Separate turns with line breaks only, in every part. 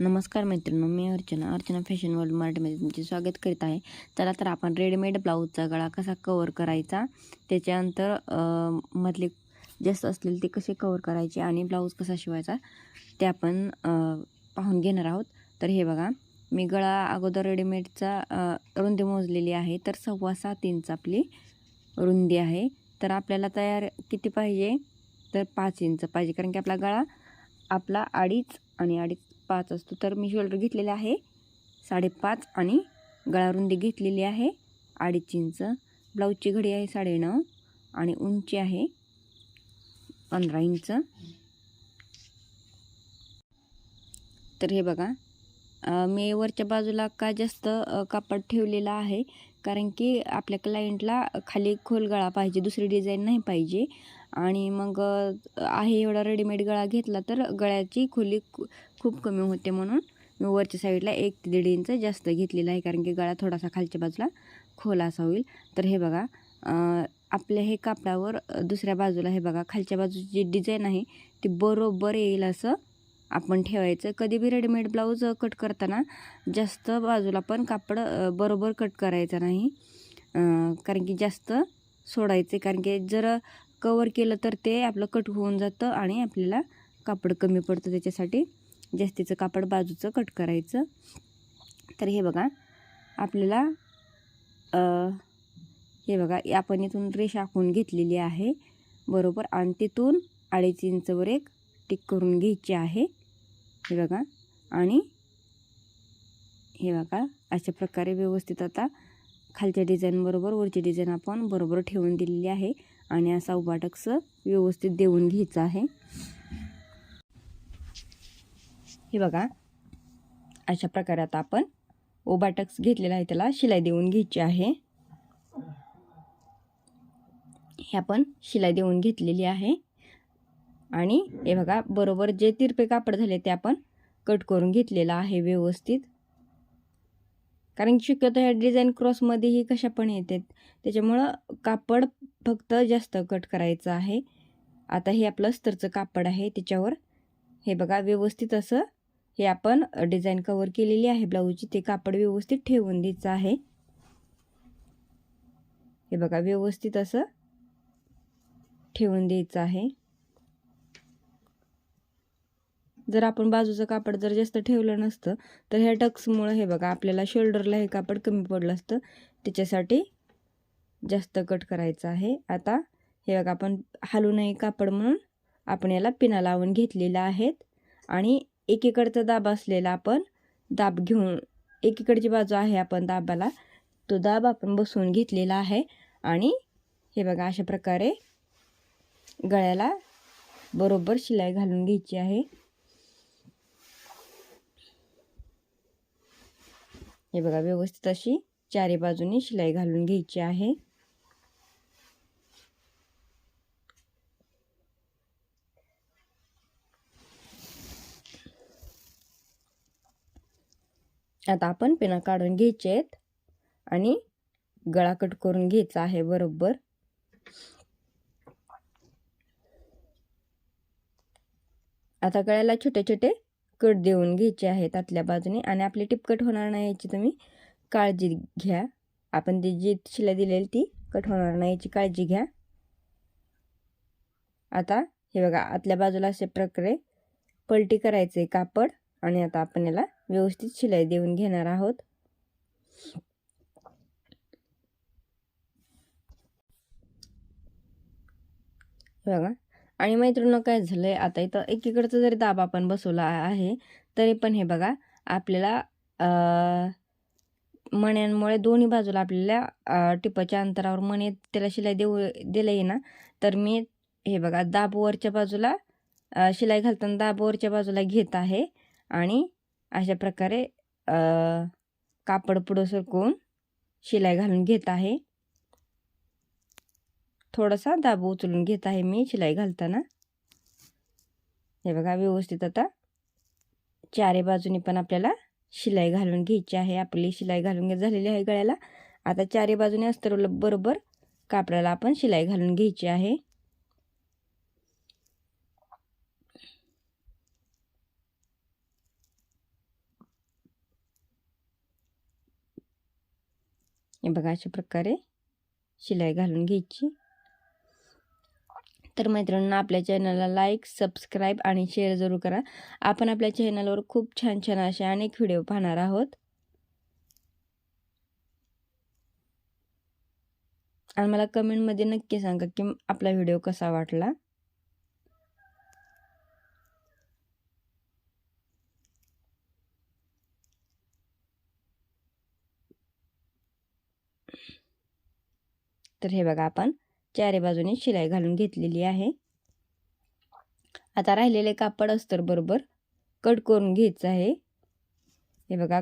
नमस्कार मैत्रिणी, मी Archana fashion world मराठीमध्ये तुमचे स्वागत करीत आहे. चला तर आपण रेडीमेड ब्लाऊजचा गळा कसा कवर करायचा, त्याच्यानंतर मधले जास्त असलेले ते कसे कवर करायचे आणि ब्लाऊज कसा शिवायचा ते आपण पाहून घेणार आहोत. तर हे बघा, मी गळा अगोदर रेडीमेडचा रुंदी मोजलेली आहे. तर 7.25 इंच आपली रुंदी आहे. तर आपल्याला तयार किती पाहिजे, तर 5 इंच पाहिजे, कारण की आपला गळा आपला 2.5 आणि 5 असतो. तर मी शोल्डर घेतलेले आहे 5.5 आणि गळा रुंदी घेतलेली आहे 2.5 इंच. ब्लाऊजची घडी आहे 9.5 आणि उंची आहे 15 इंच. तर हे बघा, मी वरच्या बाजूला का जास्त कापड ठेवलेला आहे, कारण की आपल्या क्लायंटला खाली खोल गळा पाहिजे, दुसरी डिझाईन नाही पाहिजे. आणि मग आहे एवढा रेडीमेड गळा घेतला तर गळ्याची खोली खूप कमी होते, म्हणून मी वरच्या साईडला 1 ते 1.5 इंच जास्त घेतलेला आहे, कारण की गळा थोडासा खालच्या बाजूला खोल असा होईल. तर हे बघा, आपल्या हे कापडावर दुसऱ्या बाजूला हे बघा, खालच्या बाजूची जी डिझाईन आहे ती बरोबर येईल असं आपण ठेवायचं. कधी बी रेडीमेड ब्लाऊज कट करताना जास्त बाजूला पण कापड बरोबर कट करायचं नाही, कारण की जास्त सोडायचे, कारण की जर कवर केलं तर ते आपलं कट होऊन जातं आणि आपल्याला कापड कमी पडतं. त्याच्यासाठी जास्तीचं कापड बाजूचं कट करायचं. तर हे बघा, आपल्याला हे बघा, आपण इथून रेषा आखून घेतलेली आहे बरोबर, आणि तिथून 2.5 इंचवर एक टिक करून घ्यायची आहे. हे बघा, आणि हे बघा, अशा प्रकारे व्यवस्थित आता खालच्या डिझाईन बरोबर वरची डिझाईन आपण बरोबर ठेवून दिलेली आहे आणि असा उभा टक्स व्यवस्थित देऊन घ्यायचा आहे. हे बघा, अशा प्रकारे आता आपण उभा टक्स घेतलेला आहे, त्याला शिलाई देऊन घ्यायची आहे. हे आपण शिलाई देऊन घेतलेली आहे. आणि हे बघा, बरोबर जे तिरपे कापड झाले ते आपण कट करून घेतलेला आहे व्यवस्थित, कारण शक्यतो ह्या डिझाईन क्रॉसमध्येही कशा पण येतात, त्याच्यामुळं कापड फक्त जास्त कट करायचं आहे. आता हे आपलं अस्तरचं कापड आहे, त्याच्यावर हे बघा व्यवस्थित असं हे आपण डिझाईन कवर केलेली आहे ब्लाऊजची, ते कापड व्यवस्थित ठेवून द्यायचं आहे. हे बघा, व्यवस्थित असं ठेवून द्यायचं आहे. जर आपण बाजूचं कापड जर जास्त ठेवलं नसतं तर ह्या टक्समुळं हे बघा, आपल्याला शोल्डरला हे कापड कमी पडलं असतं, त्याच्यासाठी जास्त कट करायचं आहे. आता हे बघा, आपण हलू नये कापड म्हणून आपण याला पिना लावून घेतलेला आहेत, आणि एकीकडचा दाब असलेला आपण दाब घेऊन, एकीकडची बाजू आहे आपण दाबाला, तो दाब आपण बसवून घेतलेला आहे. आणि हे बघा, अशा प्रकारे गळ्याला बरोबर शिलाई घालून घ्यायची आहे. हे बघा, व्यवस्थित अशी चारी बाजूनी शिलाई घालून घ्यायची आहे. आता आपण पिना काढून घ्यायचे आहेत आणि गळा कट करून घ्यायचा आहे बरोबर. आता गळ्याला छोटे छोटे कट देऊन घ्यायचे आहेत आतल्या बाजूने, आणि आपली टिप कट होणार नाही याची तुम्ही काळजी घ्या. आपण ती जी शिलाई दिलेली ती कट होणार नाही याची काळजी घ्या. आता हे बघा, आतल्या बाजूला अशा प्रकारे पलटी करायचे कापड, आणि आता आपण याला व्यवस्थित शिलाई देऊन घेणार आहोत. बघा, आणि मैत्रिणी काय झालंय, आता इथं एकीकडचा जरी दाब आपण बसवला आहे तरी पण हे बघा, आपल्याला मण्यांमुळे दोन्ही बाजूला आपल्याला टिपाच्या अंतरावर मणे त्याला शिलाई दिलं आहे ना, तर मी हे बघा, दाब वरच्या बाजूला शिलाई घालताना दाब वरच्या बाजूला घेत आहे, आणि अशा प्रकारे कापड पुढं सरकवून शिलाई घालून घेत आहे. थोडासा दाब उचलून घेत आहे मी शिलाई घालताना. हे बघा, व्यवस्थित आता चारी बाजूनी पण आपल्याला शिलाई घालून घ्यायची आहे. आपली शिलाई घालून झालेली आहे गळ्याला. आता चारी बाजूने अस्तर बरोबर कापडाला आपण शिलाई घालून घ्यायची आहे. हे बघा अशा प्रकारे शिलाई घालून घ्यायची. तर मैत्रिणींनो, आपल्या चॅनलला लाईक, सबस्क्राईब आणि शेअर जरूर करा. आपण आपल्या चॅनलवर खूप छान छान असे अनेक व्हिडिओ पाहणार आहोत. आणि मला कमेंटमध्ये नक्की सांगा की आपला व्हिडिओ कसा वाटला. तर हे बघा आपण चारी बाजूने शिलाई घालून घेतलेली आहे. आता राहिलेले कापड अस्तर बरोबर कट करून घ्यायचं आहे. हे बघा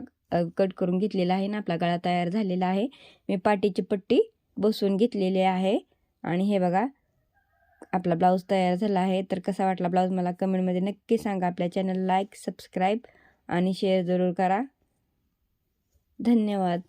कट करून घेतलेला आहे ना, आपला गळा तयार झालेला आहे. मी पाठीची पट्टी बसवून घेतलेली आहे. आणि हे बघा आपला ब्लाऊज तयार झाला आहे. तर कसा वाटला ब्लाऊज मला कमेंटमध्ये नक्की सांगा. आपल्या चॅनल लाईक, सबस्क्राईब आणि शेअर जरूर करा. धन्यवाद.